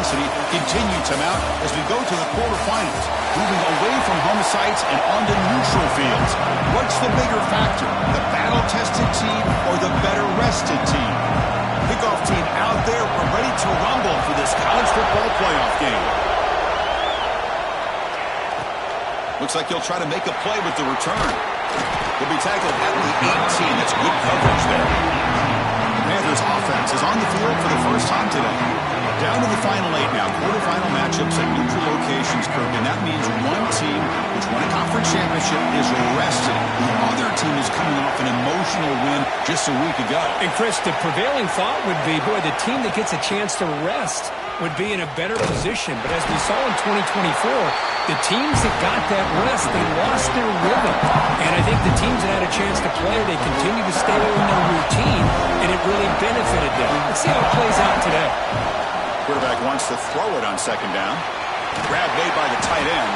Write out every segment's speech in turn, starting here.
intensity continue to mount as we go to the quarterfinals, moving away from home sites and onto neutral fields. What's the bigger factor, the battle-tested team or the better-rested team? Kickoff team out there, we're ready to rumble for this college football playoff game. Looks like he'll try to make a play with the return. He'll be tackled at the 18. That's good coverage there. The Panthers offense is on the field for the first time today. Down to the final 8 now. Quarterfinal matchups at neutral locations, Kirk, and that means one team which won a conference championship is rested. The other team is coming off an emotional win just a week ago. And Chris, the prevailing thought would be, boy, the team that gets a chance to rest would be in a better position. But as we saw in 2024, the teams that got that rest, they lost their rhythm. And I think the teams that had a chance to play, they continue to stay in their routine, and it really benefited them. Let's see how it plays out today. Quarterback wants to throw it on second down. Grab made by the tight end.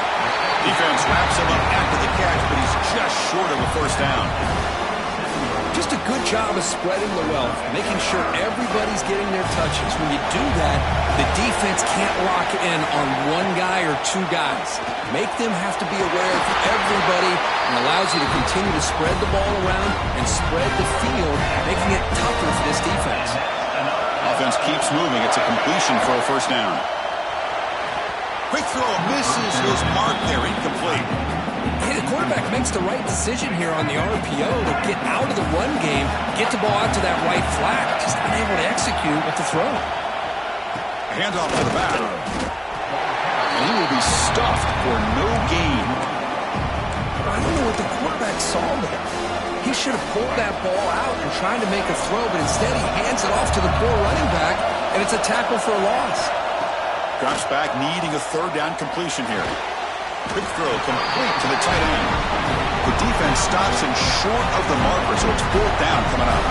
Defense wraps him up after the catch, but he's just short of a first down. Just a good job of spreading the wealth, making sure everybody's getting their touches. When you do that, the defense can't lock in on one guy or two guys. Make them have to be aware of everybody and allows you to continue to spread the ball around and spread the field, making it tougher for this defense. Offense keeps moving. It's a completion for a first down. Quick throw misses his mark there, incomplete. Hey, the quarterback makes the right decision here on the RPO to get out of the run game, get the ball out to that right flat, just unable to execute with the throw. Handoff to the back. And he will be stuffed for no gain. I don't know what the quarterback saw there. He should have pulled that ball out and tried to make a throw, but instead he hands it off to the poor running back, and it's a tackle for a loss. Drops back, needing a third down completion here. Quick throw complete to the tight end. The defense stops him short of the marker, so it's fourth down coming up.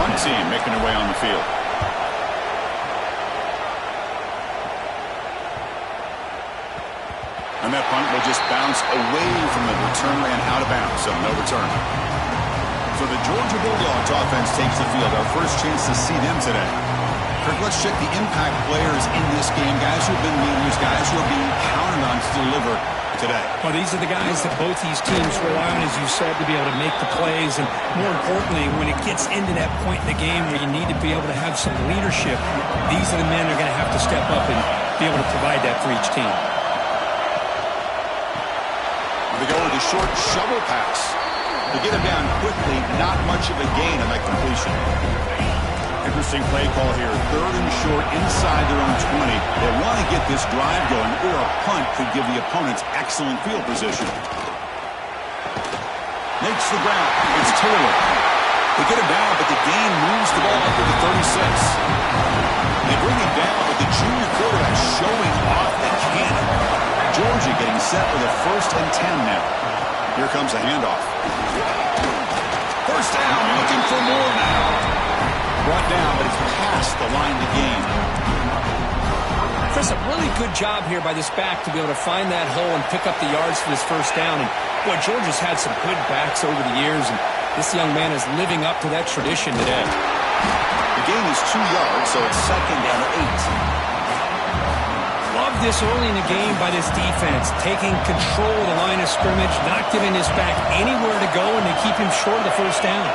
One team making their way on the field. And that punt will just bounce away from the return man out of bounds, so no return. So the Georgia Bulldogs offense takes the field. Our first chance to see them today. Kirk, let's check the impact players in this game. Guys who have been leaders, guys who are being counted on to deliver today. Well, these are the guys that both these teams rely on, as you said, to be able to make the plays. And more importantly, when it gets into that point in the game where you need to be able to have some leadership, these are the men who are going to have to step up and be able to provide that for each team. They go with a short shovel pass. To get him down quickly, not much of a gain on that completion. Interesting play call here. Third and short inside their own 20. They want to get this drive going, or a punt could give the opponents excellent field position. Makes the ground. It's Taylor. They get him down, but the gain moves the ball up to the 36. They bring him down, but the junior quarterback showing off the cannon. Georgia getting set with a 1st and 10 now. Here comes a handoff. First down, looking for more now. Brought down, but it's past the line to gain. Chris, a really good job here by this back to be able to find that hole and pick up the yards for this first down. And boy, Georgia's had some good backs over the years, and this young man is living up to that tradition today. The gain is 2 yards, so it's 2nd and 8. Love this early in the game by this defense, taking control of the line of scrimmage, not giving this back anywhere to go, and they keep him short of the first down.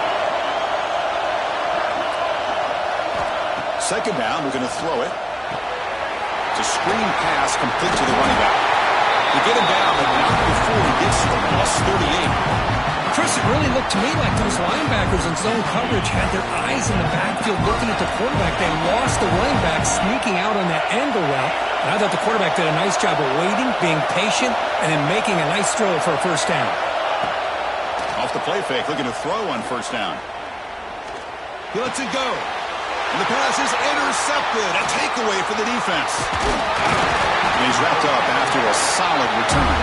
Second down, we're going to throw it. It's a screen pass complete to the running back. They get him down, but not before he gets to the +38. Chris, it really looked to me like those linebackers in zone coverage had their eyes in the backfield looking at the quarterback. They lost the running back sneaking out on that angle route. And I thought the quarterback did a nice job of waiting, being patient, and then making a nice throw for a first down. Off the play fake, looking to throw on first down. He lets it go. And the pass is intercepted. A takeaway for the defense. And he's wrapped up after a solid return.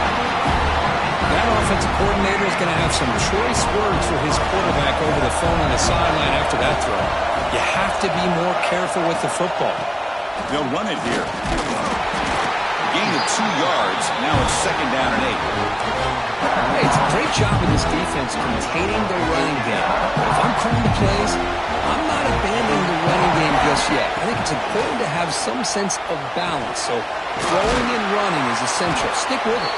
That offensive coordinator is going to have some choice words for his quarterback over the phone on the sideline after that throw. You have to be more careful with the football. They'll run it here. Gain of 2 yards. Now it's 2nd down and 8. Hey, it's a great job of this defense containing the running game. If I'm calling the plays, I'm not abandoning the running game just just yet. I think it's important to have some sense of balance. So throwing and running is essential. Stick with it.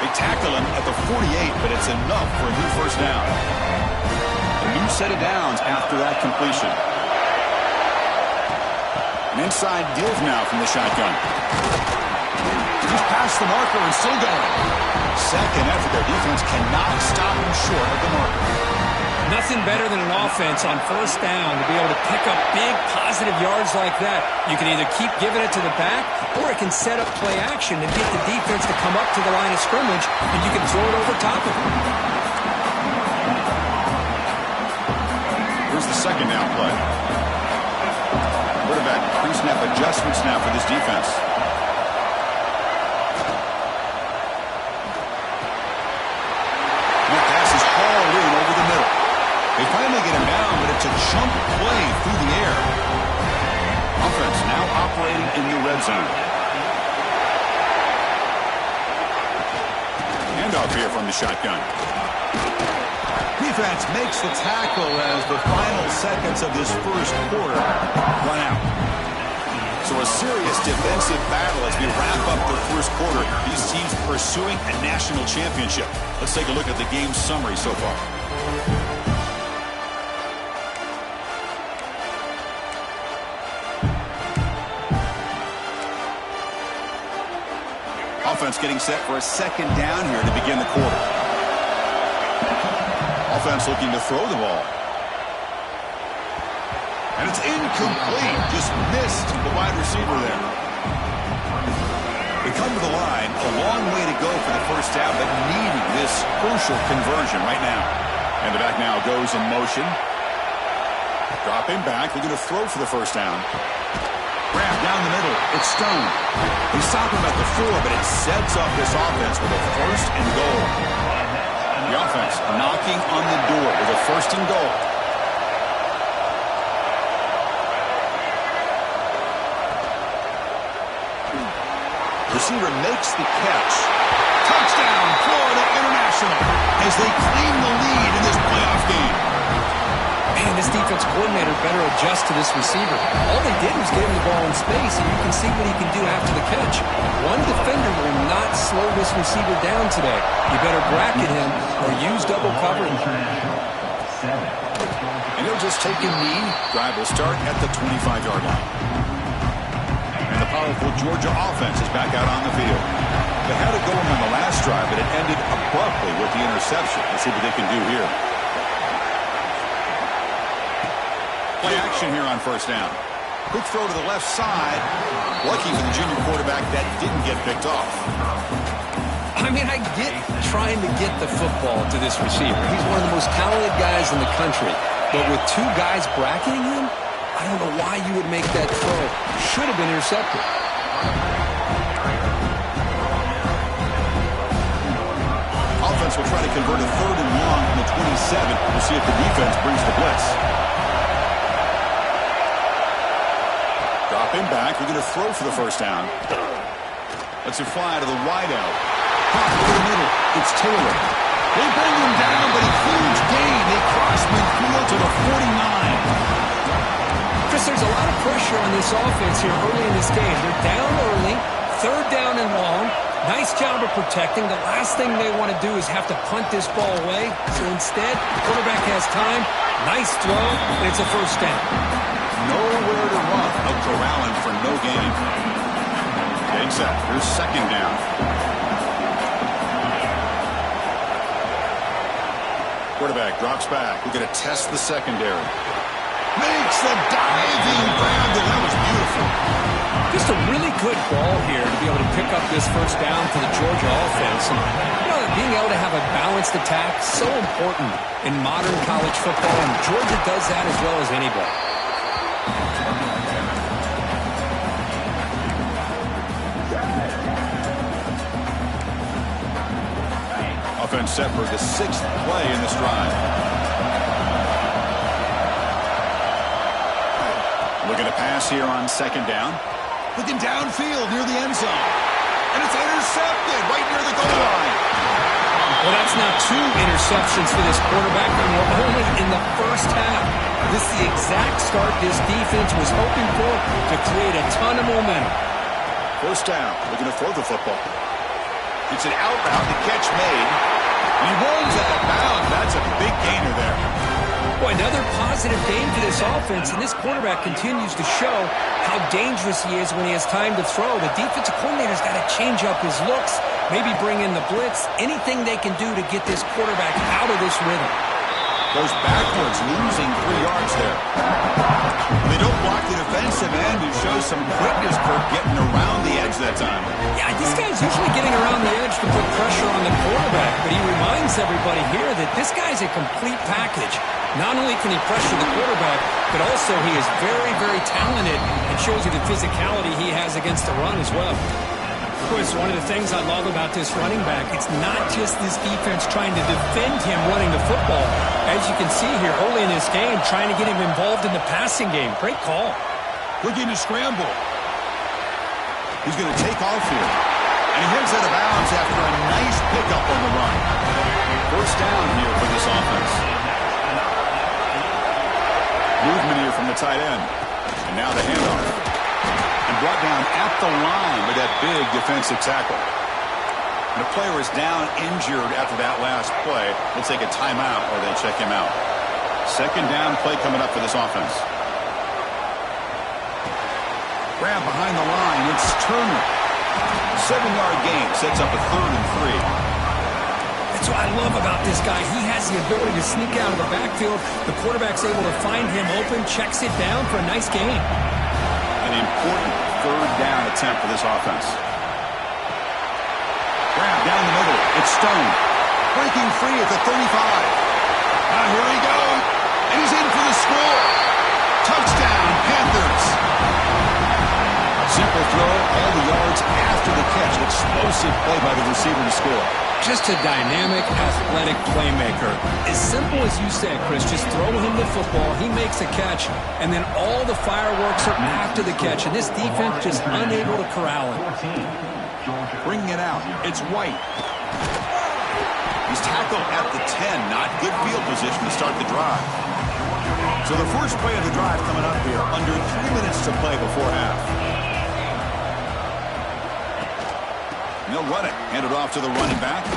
They tackle him at the 48, but it's enough for a new first down. A new set of downs after that completion. An inside give now from the shotgun. He's past the marker and still going. Second effort. Their defense cannot stop him short of the marker. Nothing better than an offense on first down to be able to pick up big positive yards like that. You can either keep giving it to the back, or it can set up play action and get the defense to come up to the line of scrimmage, and you can throw it over top of them. Here's the second down play. Quarterback pre-snap adjustments now for this defense. And that pass is hauled in over the middle. They finally get him down, but it's a jump play through the air. Offense now operating in the red zone. Handoff here from the shotgun. Defense makes the tackle as the final seconds of this first quarter run out. So a serious defensive battle as we wrap up the first quarter. These teams pursuing a national championship. Let's take a look at the game summary so far. Offense getting set for a second down here to begin the quarter. Offense looking to throw the ball. And it's incomplete. Just missed the wide receiver there. They come to the line. A long way to go for the first down, but needing this crucial conversion right now. And the back now goes in motion. Dropping back. They're going to throw for the first down. Grab down the middle. It's Stone. They stop him at the 4, but it sets up this offense with a first and goal. The offense knocking on the door with a first and goal. Receiver makes the catch. Touchdown, Florida International, as they claim the lead in this playoff game. Man, this defense coordinator better adjust to this receiver. All they did was give him the ball in space, and you can see what he can do after the catch. One defender will not slow this receiver down today. You better bracket him or use double coverage. And he'll just take a knee. Drive will start at the 25-yard line. And the powerful Georgia offense is back out on the field. They had it going on the last drive, but it ended abruptly with the interception. Let's see what they can do here. Play action here on first down. Quick throw to the left side. Lucky for the junior quarterback that didn't get picked off. I mean, I get trying to get the football to this receiver. He's one of the most talented guys in the country. But with two guys bracketing him, I don't know why you would make that throw. Should have been intercepted. Offense will try to convert a third and long from the 27. We'll see if the defense brings the blitz. Drop him back. We're going to throw for the first down. Let's it fly to the wideout. Pop over the middle. It's Taylor. They bring him down, but a huge gain. They cross midfield to the 49. Chris, there's a lot of pressure on this offense here early in this game. They're down early, third down and long. Nice job of protecting. The last thing they want to do is have to punt this ball away. So instead, the quarterback has time. Nice throw, and it's a first down. Nowhere to run. Out corralling for no gain. Getting set. Here's second down. Quarterback drops back. We're going to test the secondary. Makes the diving grab. That was beautiful. Just a really good ball here to be able to pick up this first down for the Georgia offense. And, being able to have a balanced attack is so important in modern college football, and Georgia does that as well as anybody. Offense set for the 6th play in this drive. Looking to pass here on second down. Looking downfield near the end zone. And it's intercepted right near the goal line. Well, that's now 2 interceptions for this quarterback, and we're only in the first half. This is the exact start this defense was hoping for to create a ton of momentum. First down, looking to throw the football. It's an out route, the catch made. And he rolls out of bounds. That's a big gainer there. Boy, another positive game for this offense, and this quarterback continues to show how dangerous he is when he has time to throw. The defensive coordinator's got to change up his looks, maybe bring in the blitz, anything they can do to get this quarterback out of this rhythm. Goes backwards, losing 3 yards there. They don't block the defensive end, who shows some quickness for getting around the edge that time. Yeah, this guy's usually getting around the edge to put pressure on the quarterback, but he reminds everybody here that this guy's a complete package. Not only can he pressure the quarterback, but also he is very, very talented and shows you the physicality he has against the run as well. Of course, one of the things I love about this running back, it's not just this defense trying to defend him running the football. As you can see here early in this game, trying to get him involved in the passing game. Great call. Looking to scramble. He's going to take off here. And he heads out of bounds after a nice pickup on the run. First down here for this offense. Movement here from the tight end. And now the handoff. And brought down at the line with that big defensive tackle. And the player is down injured after that last play. They'll take a timeout or they'll check him out. Second down play coming up for this offense. Grab behind the line. It's Turner. 7-yard gain sets up a 3rd and 3. That's what I love about this guy. He has the ability to sneak out of the backfield. The quarterback's able to find him open, checks it down for a nice gain. An important 3rd down attempt for this offense. Grab down the middle. It's Stone. Breaking free at the 35. Now here he goes. And he's in for the score. Touchdown, Panthers. A simple throw, all the yards after the catch. Explosive play by the receiver to score. Just a dynamic, athletic playmaker. As simple as you said, Chris, just throw him the football, he makes a catch, and then all the fireworks are after the catch, and this defense just unable to corral it. Bringing it out, it's White. He's tackled at the 10, not good field position to start the drive. So the first play of the drive coming up here, under 3 minutes to play before half. They'll run it. Hand it off to the running back.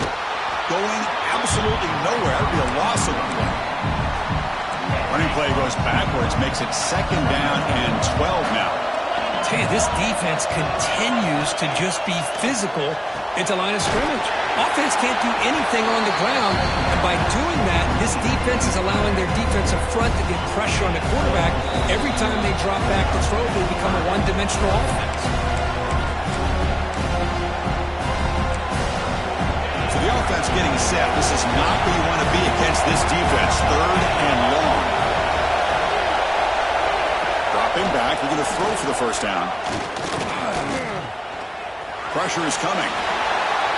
Going absolutely nowhere. That would be a loss of the play. Running play goes backwards. Makes it 2nd down and 12 now. I tell you, this defense continues to just be physical at the line of scrimmage. Offense can't do anything on the ground. And by doing that, this defense is allowing their defensive front to get pressure on the quarterback. Every time they drop back to throw, they become a one-dimensional offense. The offense getting set. This is not where you want to be against this defense. 3rd and long. Dropping back. We're going to throw for the first down. Pressure is coming.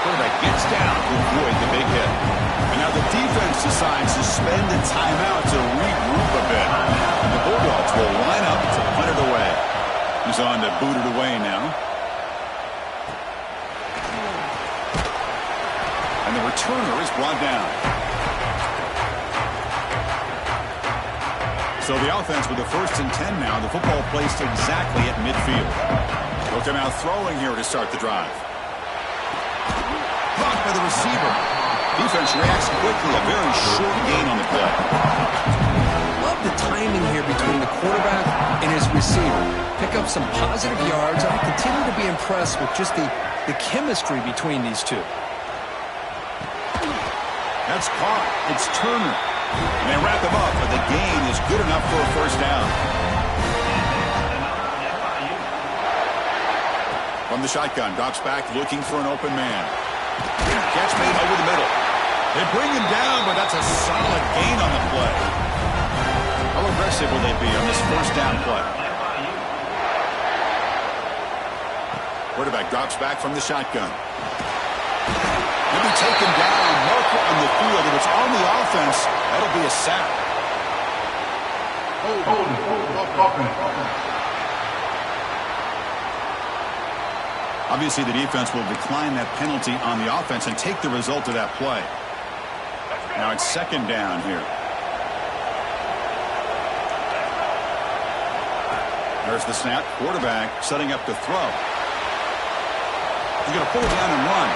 Quarterback gets down to avoid the big hit. And now the defense decides to spend a timeout to regroup a bit. And the Bulldogs will line up to punt it away. He's on to boot it away now. And the returner is brought down. So the offense with the 1st and 10 now. The football placed exactly at midfield. They'll come out throwing here to start the drive. Blocked by the receiver. Defense reacts quickly. A very short gain on the play. Love the timing here between the quarterback and his receiver. Pick up some positive yards. I continue to be impressed with just the chemistry between these two. That's caught. It's Turner. And they wrap him up, but the gain is good enough for a first down. From the shotgun, drops back, looking for an open man. Catch made over the middle. They bring him down, but that's a solid gain on the play. How aggressive will they be on this first down play? Quarterback drops back from the shotgun. He'll be taken down, marker on the field. If it's on the offense, that'll be a sack. Obviously, the defense will decline that penalty on the offense and take the result of that play. Now it's 2nd down here. There's the snap. Quarterback setting up to throw. He's going to pull down and run.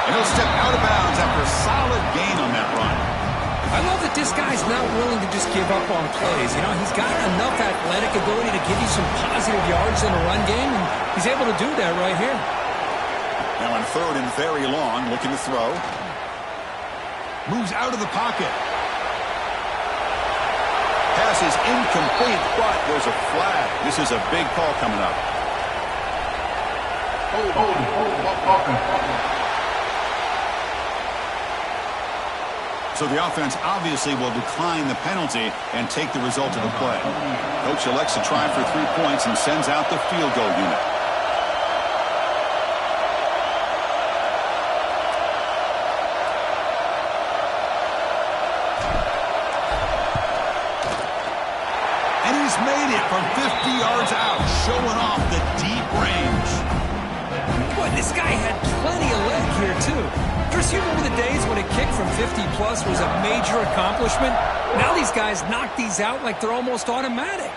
And he'll step out of bounds after a solid gain on that run. I love that this guy's not willing to just give up on plays. You know, he's got enough athletic ability to give you some positive yards in a run game, and he's able to do that right here. Now on third and very long, looking to throw. Moves out of the pocket. Pass is incomplete, but there's a flag. This is a big call coming up. So the offense obviously will decline the penalty and take the result of the play. Coach elects to try for 3 points and sends out the field goal unit. And he's made it from 50 yards out, showing off the deep range. Boy, this guy had plenty of leg here, too. Chris, you remember the days when a kick from 50-plus was a major accomplishment? Now these guys knock these out like they're almost automatic.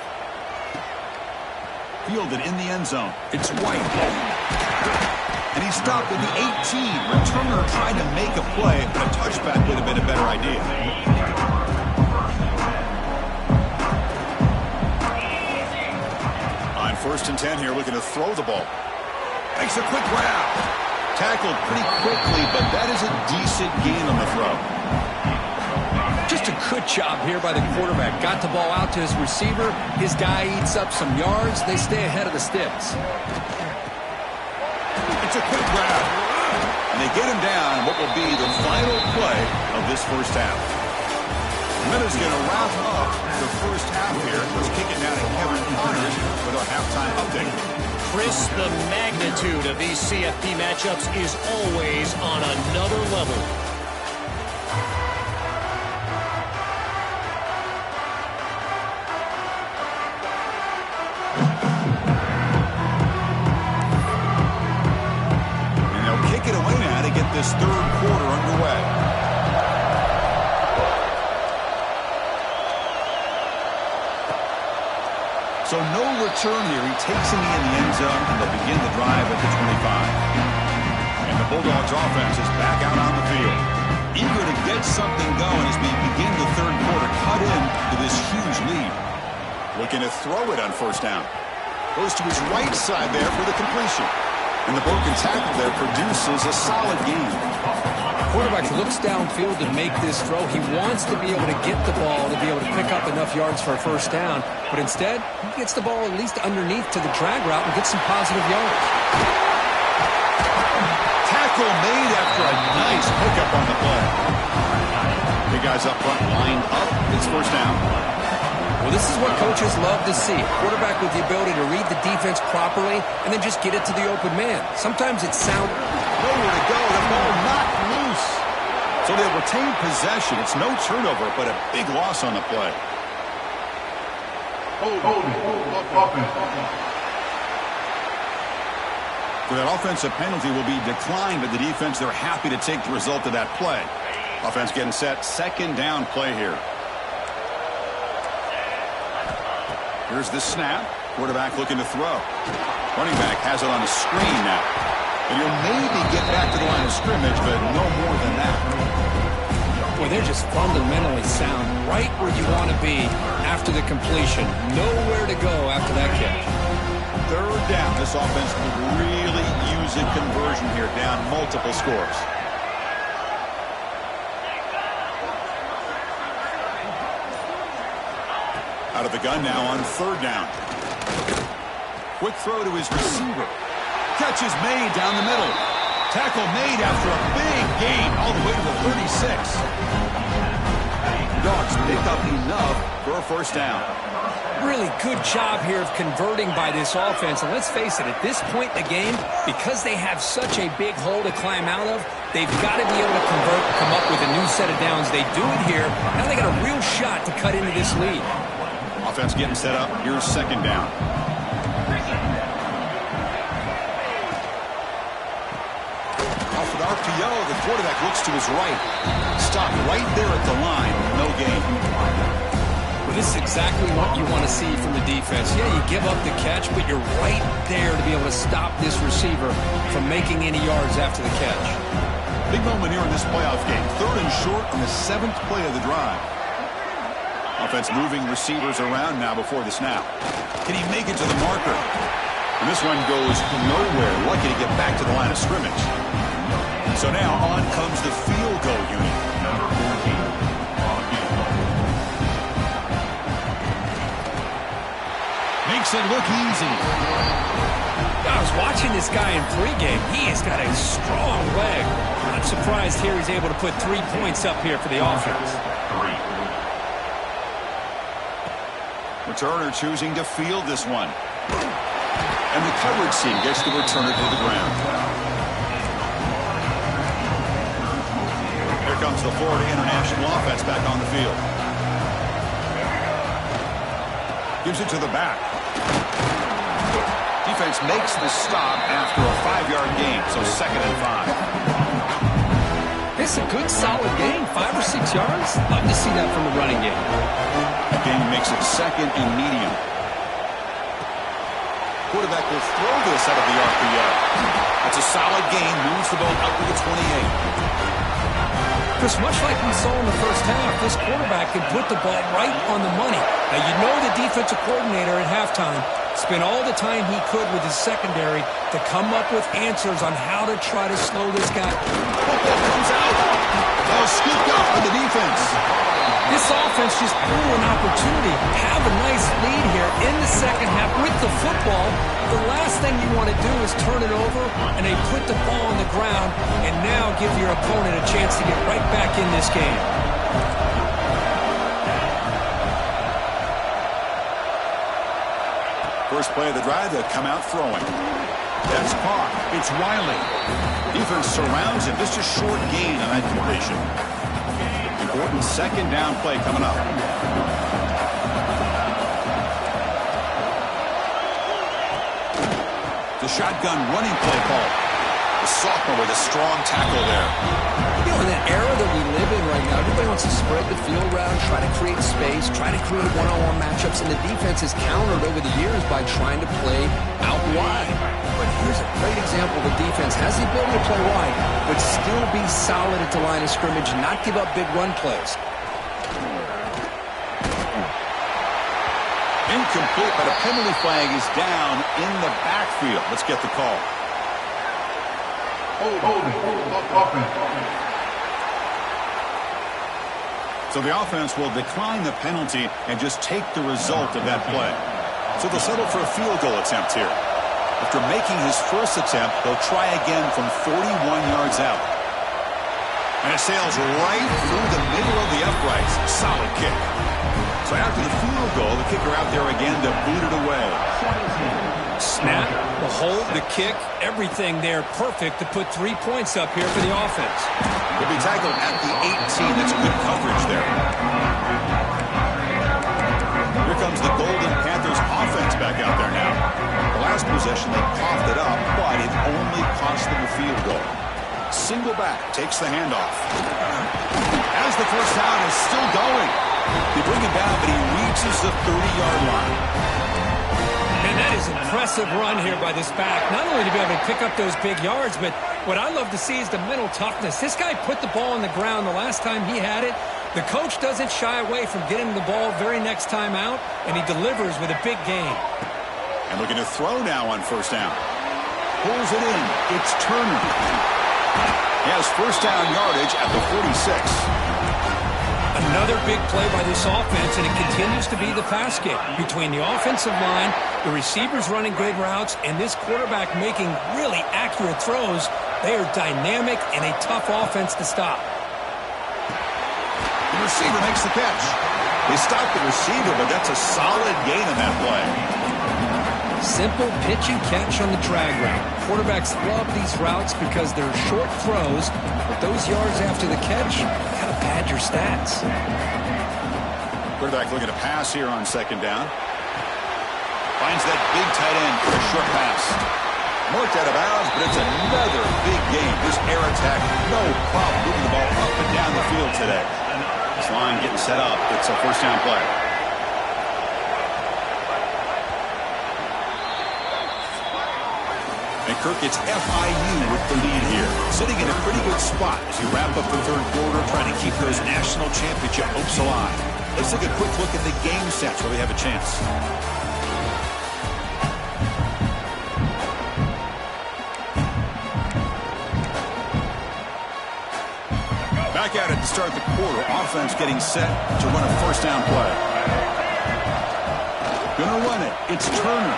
Fielded in the end zone. It's White. And he stopped at the 18. Returner tried to make a play, but a touchback would have been a better idea. On 1st and 10 here, looking to throw the ball. Makes a quick grab. Tackled pretty quickly, but that is a decent gain on the throw. Just a good job here by the quarterback. Got the ball out to his receiver. His guy eats up some yards. They stay ahead of the sticks. It's a quick grab. And they get him down what will be the final play of this first half. Miller's going to wrap up the first half here. Let's kick it down to Kevin Connors with our halftime update. Chris, the magnitude of these CFP matchups is always on another level. And they'll kick it away now to get this third quarter underway. So no return here. He takes him in the end zone, and they'll begin the drive at the 25. And the Bulldogs offense is back out on the field. Eager to get something going as we begin the third quarter, cut in to this huge lead. Looking to throw it on 1st down. Goes to his right side there for the completion. And the broken tackle there produces a solid gain. Quarterback looks downfield to make this throw. He wants to be able to get the ball to be able to pick up enough yards for a 1st down. But instead, he gets the ball at least underneath to the drag route and gets some positive yards. Tackle made after a nice pickup on the play. Big guys up front lined up. It's 1st down. Well, this is what coaches love to see. A quarterback with the ability to read the defense properly and then just get it to the open man. Sometimes it's sound. Nowhere to go. The ball knocked loose. So they'll retain possession. It's no turnover, but a big loss on the play. For that offensive penalty will be declined, but the defense, they're happy to take the result of that play. Offense getting set. 2nd down play here. Here's the snap. Quarterback looking to throw. Running back has it on the screen now. And he'll maybe get back to the line of scrimmage, but no more than that. Boy, they're just fundamentally sound right where you want to be after the completion. Nowhere to go after that catch. 3rd down. This offense could really use a conversion here, down multiple scores. Out of the gun now on 3rd down. Quick throw to his receiver. Catch is made down the middle. Tackle made after a big gain all the way to the 36. Dogs pick up enough for a 1st down. Really good job here of converting by this offense. And let's face it, at this point in the game, because they have such a big hole to climb out of, they've got to be able to convert, come up with a new set of downs. They do it here. Now they got a real shot to cut into this lead. Offense getting set up. Here's 2nd down. Off an RPO, the quarterback looks to his right. Stop right there at the line. No gain. Well, This is exactly what you want to see from the defense. Yeah, you give up the catch, but you're right there to be able to stop this receiver from making any yards after the catch. Big moment here in this playoff game. 3rd and short on the 7th play of the drive. Offense moving receivers around now before the snap. Can he make it to the marker? And this one goes nowhere. Lucky to get back to the line of scrimmage. So now on comes the field goal unit. Number 14. Makes it look easy. I was watching this guy in pregame. He has got a strong leg. I'm surprised here he's able to put 3 points up here for the offense. Returner choosing to field this one. And the coverage team gets the returner to the ground. Here comes the Florida International offense back on the field. Gives it to the back. Defense makes the stop after a 5-yard gain, so 2nd and 5. It's a good, solid gain. 5 or 6 yards. Love to see that from the running game. Gain makes it 2nd and medium. Quarterback will throw this out of the RPO. That's a solid gain. Moves the ball up to the 28. Chris, much like we saw in the first half, this quarterback can put the ball right on the money. Now, you know the defensive coordinator at halftime spent all the time he could with his secondary to come up with answers on how to try to slow this guy. Football comes out. Ball scooped up by the defense. This offense just blew an opportunity. Have a nice lead here in the second half with the football. The last thing you want to do is turn it over and they put the ball on the ground and now give your opponent a chance to get right back in this game. First play of the drive, they'll come out throwing. That's caught. It's Wiley. Defense surrounds him. Just a short gain on that completion. Important 2nd down play coming up. The shotgun running play call. The sophomore with a strong tackle there. You know, in that era that we live in right now, everybody wants to spread the field around, try to create space, try to create one-on-one matchups, and the defense has countered over the years by trying to play out wide. But here's a great example. The defense has the ability to play wide, but still be solid at the line of scrimmage, not give up big run plays. Incomplete, but a penalty flag is down in the backfield. Let's get the call. So the offense will decline the penalty and just take the result of that play. So they'll settle for a field goal attempt here. After making his first attempt, they'll try again from 41 yards out. And it sails right through the middle of the uprights. Solid kick. So after the field goal, the kicker out there again to boot it away. Snap, the hold, the kick, everything there perfect to put 3 points up here for the offense. He'll be tackled at the 18. That's good coverage there. Here comes the Golden Panthers offense back out there now. The last possession, they coughed it up, but it only cost them a field goal. Single back, takes the handoff. As the first down is still going. They bring him down, but he reaches the 30-yard line. And that is an impressive run here by this back. Not only to be able to pick up those big yards, but what I love to see is the mental toughness. This guy put the ball on the ground the last time he had it. The coach doesn't shy away from getting the ball very next time out, and he delivers with a big gain. And looking to throw now on first down. Pulls it in. It's Turner. He has first down yardage at the 46. Another big play by this offense, and it continues to be the pass game. Between the offensive line, the receivers running good routes, and this quarterback making really accurate throws, they are dynamic and a tough offense to stop. The receiver makes the catch. They stop the receiver, but that's a solid gain in that play. Simple pitch and catch on the drag route. Quarterbacks love these routes because they're short throws, but those yards after the catch kind of pad your stats. Quarterback looking to pass here on second down. Finds that big tight end for a short pass. Marked out of bounds, but it's another big game. This air attack, no problem moving the ball up and down the field today. This line getting set up. It's a first down play. And Kirk, it's FIU with the lead here. Sitting in a pretty good spot as you wrap up the third quarter, trying to keep those national championship hopes alive. Let's take a quick look at the game stats where they have a chance. Back at it to start the quarter. Offense getting set to run a first down play. Gonna run it. It's Turner.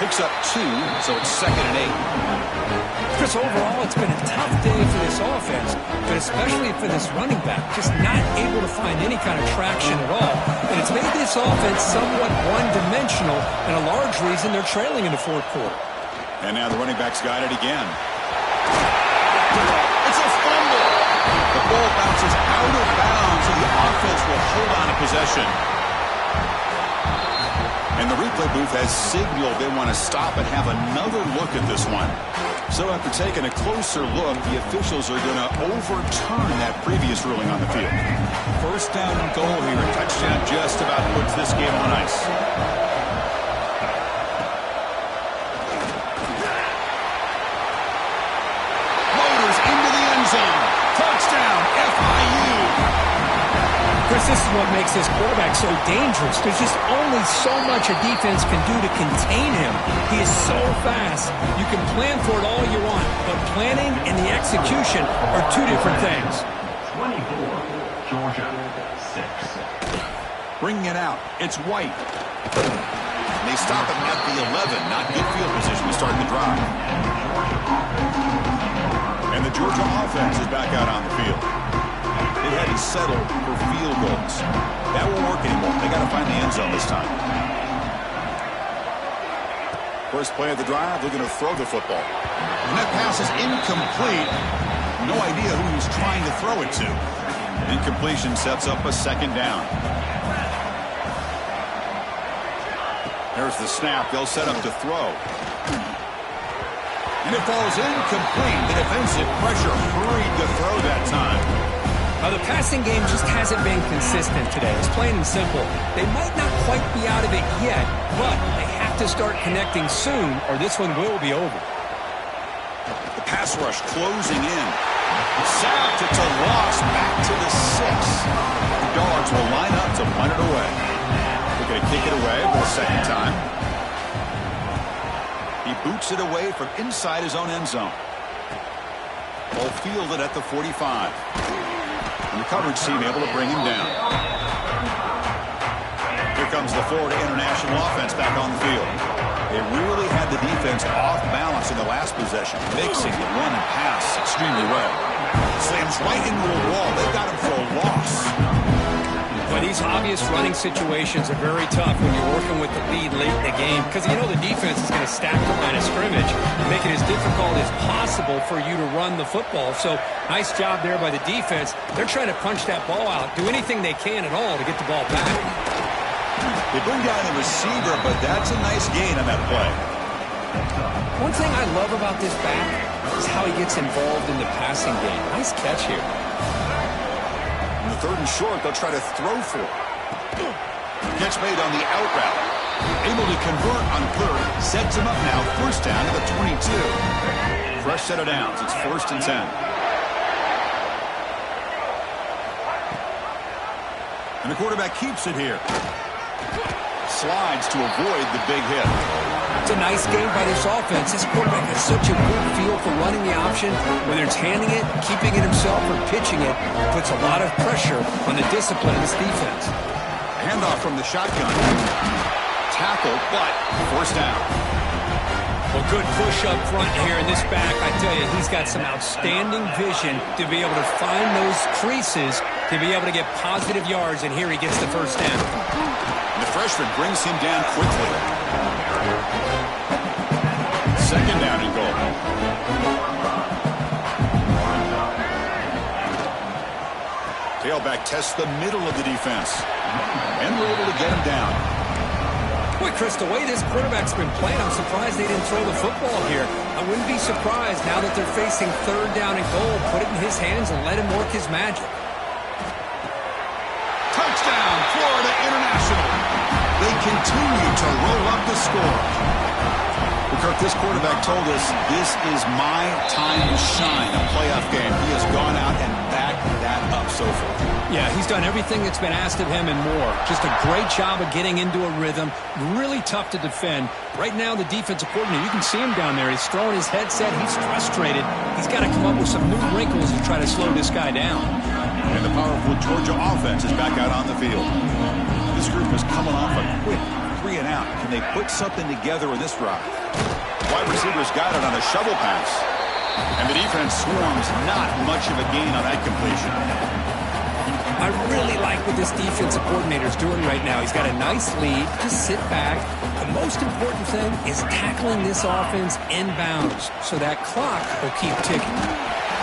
Picks up 2, so it's 2nd and 8. Chris, overall, it's been a tough day for this offense, but especially for this running back, just not able to find any kind of traction at all. And it's made this offense somewhat one-dimensional, and a large reason they're trailing in the fourth quarter. And now the running back's got it again. It's a fumble. The ball bounces out of bounds, and the offense will hold on to possession. And the replay booth has signaled they want to stop and have another look at this one. So after taking a closer look, the officials are going to overturn that previous ruling on the field. First down and goal here. A touchdown just about puts this game on ice. Motors into the end zone. Touchdown, FIU. Chris, this is what makes this quarterback so dangerous. There's just only so much a defense can do to contain him. He is so fast. You can plan for it all you want, but planning and the execution are two different things. 24, Georgia, 6. Bringing it out. It's White. And they stop him at the 11. Not good field position to start the drive. And the Georgia offense is back out on the field. They had to settle for field goals. That won't work anymore. They got to find the end zone this time. First play of the drive, they're going to throw the football. And that pass is incomplete. No idea who he's trying to throw it to. Incompletion sets up a second down. There's the snap. They'll set up to throw. And it falls incomplete. The defensive pressure hurried to throw that time. The passing game just hasn't been consistent today. It's plain and simple. They might not quite be out of it yet, but they have to start connecting soon or this one will be over. The pass rush closing in. Sacked. It's a loss back to the 6. The Dogs will line up to punt it away. They're going to kick it away for the second time. He boots it away from inside his own end zone. Ball fielded at the 45. And the coverage team able to bring him down. Here comes the Florida International offense back on the field. They really had the defense off balance in the last possession, mixing the run and pass extremely well. Slams right into a wall. They've got him for a loss. Well, these obvious running situations are very tough when you're working with the lead late in the game because you know the defense is going to stack the line of scrimmage and make it as difficult as possible for you to run the football. So nice job there by the defense. They're trying to punch that ball out, do anything they can at all to get the ball back. They bring down the receiver, but that's a nice gain on that play. One thing I love about this back is how he gets involved in the passing game. Nice catch here. In the 3rd and short, they'll try to throw for it. Catch made on the out route. Able to convert on 3rd. Sets him up now. First down to the 22. Fresh set of downs. It's 1st and 10. And the quarterback keeps it here. Slides to avoid the big hit. It's a nice game by this offense. This quarterback has such a good feel for running the option. Whether it's handing it, keeping it himself, or pitching it, puts a lot of pressure on the discipline of this defense. Handoff from the shotgun. Tackled, but first down. Well, good push up front here in this back. I tell you, he's got some outstanding vision to be able to find those creases, to be able to get positive yards, and here he gets the first down. And the freshman brings him down quickly. Second down and goal. Tailback tests the middle of the defense. And we're able to get him down. Boy, Chris, the way this quarterback's been playing, I'm surprised they didn't throw the football here. I wouldn't be surprised now that they're facing 3rd down and goal. Put it in his hands and let him work his magic. Touchdown, Florida International. They continue to roll up the score. Well, Kirk, this quarterback told us, this is my time to shine, a playoff game. He has gone out and backed that up so far. Yeah, he's done everything that's been asked of him and more. Just a great job of getting into a rhythm. Really tough to defend. Right now, the defensive coordinator, you can see him down there. He's throwing his headset. He's frustrated. He's got to come up with some new wrinkles to try to slow this guy down. And the powerful Georgia offense is back out on the field. This group is coming off a quick 3 and out. Can they put something together in this drive? Wide receivers got it on a shovel pass. And the defense swarms, not much of a gain on that completion. I really like what this defensive coordinator is doing right now. He's got a nice lead. Just sit back. The most important thing is tackling this offense inbounds so that clock will keep ticking.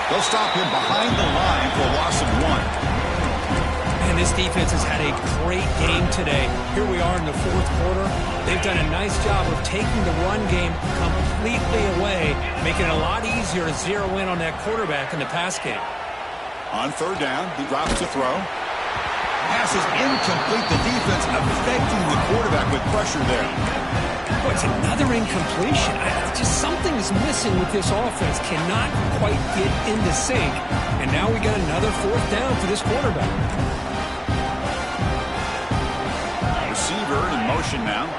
They'll stop him behind the line for a loss of 1. And this defense has had a great game today. Here we are in the fourth quarter. They've done a nice job of taking the run game completely away, making it a lot easier to zero in on that quarterback in the pass game. On third down, he drops to throw. Pass is incomplete. The defense affecting the quarterback with pressure there. Oh, it's another incompletion. Just something is missing with this offense. Cannot quite get into sync. And now we got another fourth down for this quarterback. Receiver in motion now.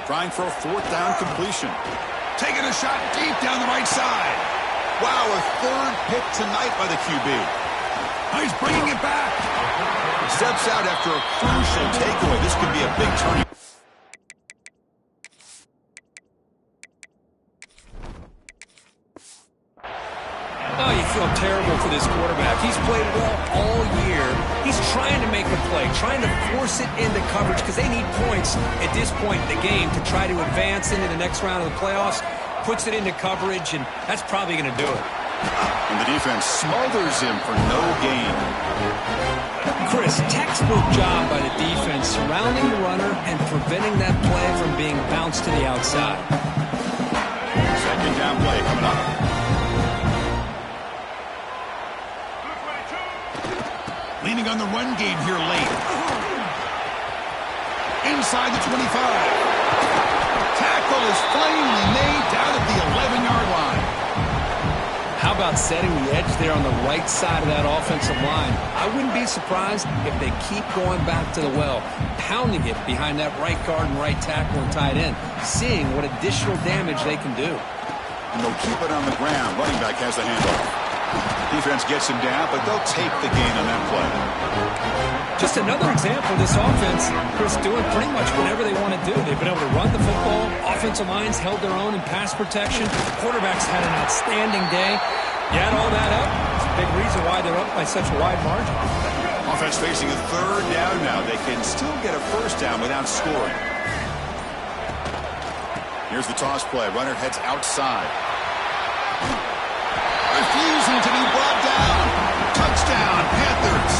Trying for a fourth down completion. Taking a shot deep down the right side. Wow, a third pick tonight by the QB. Oh, he's bringing it back. Steps out after a crucial takeaway. This could be a big turning. Oh, you feel terrible for this quarterback. He's played well all year. He's trying to make a play, trying to force it into coverage because they need points at this point in the game to try to advance into the next round of the playoffs. Puts it into coverage, and that's probably going to do it. And the defense smothers him for no gain. Chris, textbook job by the defense surrounding the runner and preventing that play from being bounced to the outside. Second down play coming up. Leaning on the run game here late. Inside the 25. Tackle is finally made down at the 11-yard line. How about setting the edge there on the right side of that offensive line? I wouldn't be surprised if they keep going back to the well, pounding it behind that right guard and right tackle and tight end, seeing what additional damage they can do. And they'll keep it on the ground. Running back has the handoff. Defense gets him down, but they'll take the gain on that play. Just another example of this offense, Chris, doing pretty much whatever they want to do. They've been able to run the football. Offensive lines held their own in pass protection. Quarterbacks had an outstanding day. You add all that up, it's a big reason why they're up by such a wide margin. Offense facing a third down now. They can still get a first down without scoring. Here's the toss play. Runner heads outside. Refusing to be brought down. Touchdown, Panthers.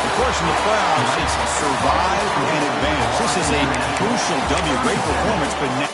Of course, in the playoffs, it's survive and advance. This is a crucial W. Great performance, but now